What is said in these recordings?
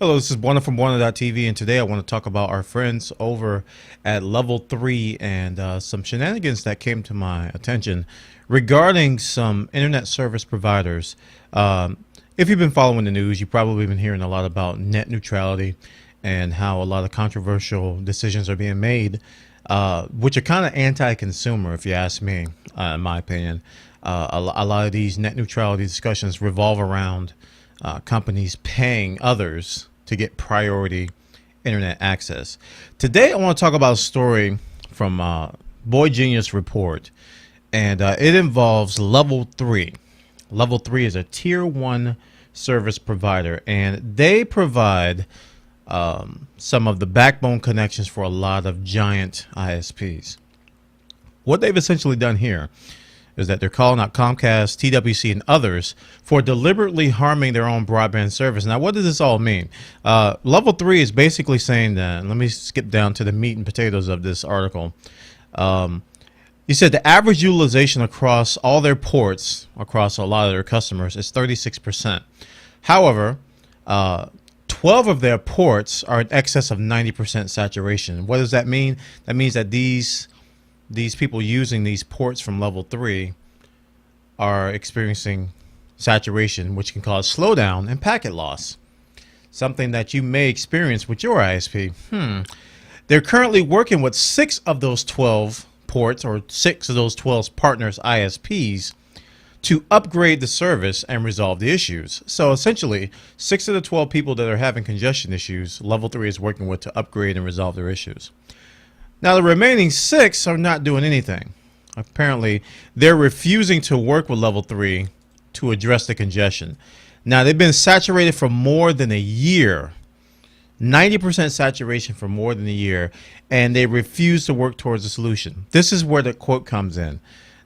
Hello, this is Bwana from Bwana.tv, and today I want to talk about our friends over at Level 3 and some shenanigans that came to my attention regarding some internet service providers. If you've been following the news, you've probably been hearing a lot about net neutrality and how a lot of controversial decisions are being made, which are kind of anti-consumer, if you ask me, in my opinion. A lot of these net neutrality discussions revolve around companies paying others to get priority internet access. Today I want to talk about a story from Boy Genius Report, and it involves Level 3. Level 3 is a tier 1 service provider, and they provide some of the backbone connections for a lot of giant ISPs. What they've essentially done here is that they're calling out Comcast, TWC, and others for deliberately harming their own broadband service. Now, what does this all mean? Level 3 is basically saying that, let me skip down to the meat and potatoes of this article. He said the average utilization across all their ports, across a lot of their customers, is 36%. However, 12 of their ports are in excess of 90% saturation. What does that mean? That means that these people using these ports from Level 3 are experiencing saturation, which can cause slowdown and packet loss, something that you may experience with your ISP. They're currently working with 6 of those 12 ports, or 6 of those 12 partners ISPs, to upgrade the service and resolve the issues. So essentially, 6 of the 12 people that are having congestion issues, Level 3 is working with to upgrade and resolve their issues. Now, the remaining 6 are not doing anything. Apparently, they're refusing to work with Level 3 to address the congestion. Now, they've been saturated for more than a year, 90% saturation for more than a year, and they refuse to work towards a solution. This is where the quote comes in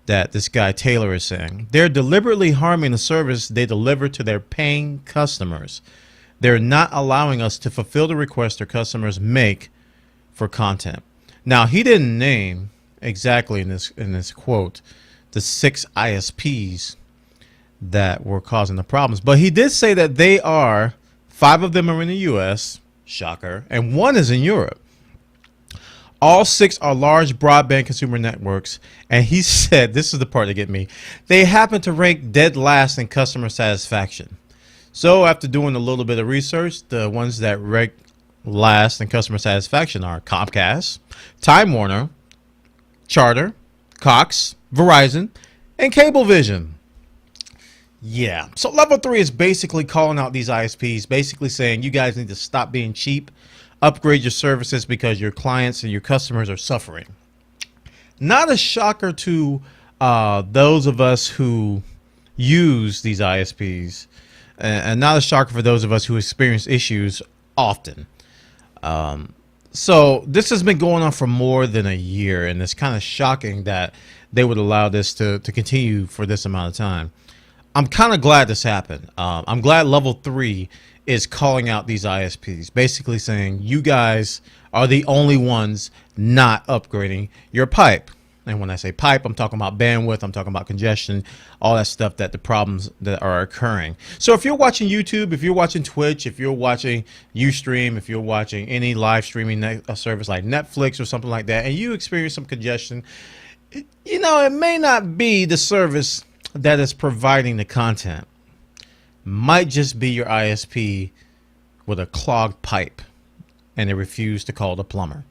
that this guy Taylor is saying. They're deliberately harming the service they deliver to their paying customers. They're not allowing us to fulfill the requests their customers make for content. Now, he didn't name exactly in this quote the 6 ISPs that were causing the problems, but he did say that they are 5 of them are in the US, shocker, and 1 is in Europe. All 6 are large broadband consumer networks, and he said, this is the part that get me, they happen to rank dead last in customer satisfaction. So after doing a little bit of research, the ones that rank last in customer satisfaction are Comcast, Time Warner, Charter, Cox, Verizon, and Cablevision. Yeah, so Level 3 is basically calling out these ISPs, basically saying you guys need to stop being cheap, upgrade your services because your clients and your customers are suffering. Not a shocker to those of us who use these ISPs, and not a shocker for those of us who experience issues often. So this has been going on for more than a year, and it's kind of shocking that they would allow this to continue for this amount of time. I'm kind of glad this happened. I'm glad Level 3 is calling out these ISPs, basically saying you guys are the only ones not upgrading your pipe. And when I say pipe, I'm talking about bandwidth, I'm talking about congestion, all that stuff, that the problems that are occurring. So if you're watching YouTube, if you're watching Twitch, if you're watching Ustream, if you're watching any live streaming service like Netflix or something like that, and you experience some congestion, you know, it may not be the service that is providing the content. Might just be your ISP with a clogged pipe, and they refuse to call the plumber.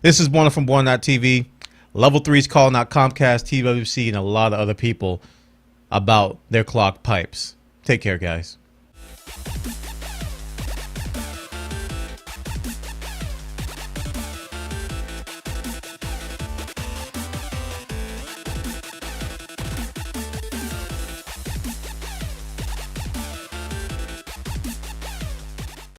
This is Bwana from Bwana.tv. Level 3 is calling out Comcast, TWC, and a lot of other people about their clogged pipes. Take care, guys.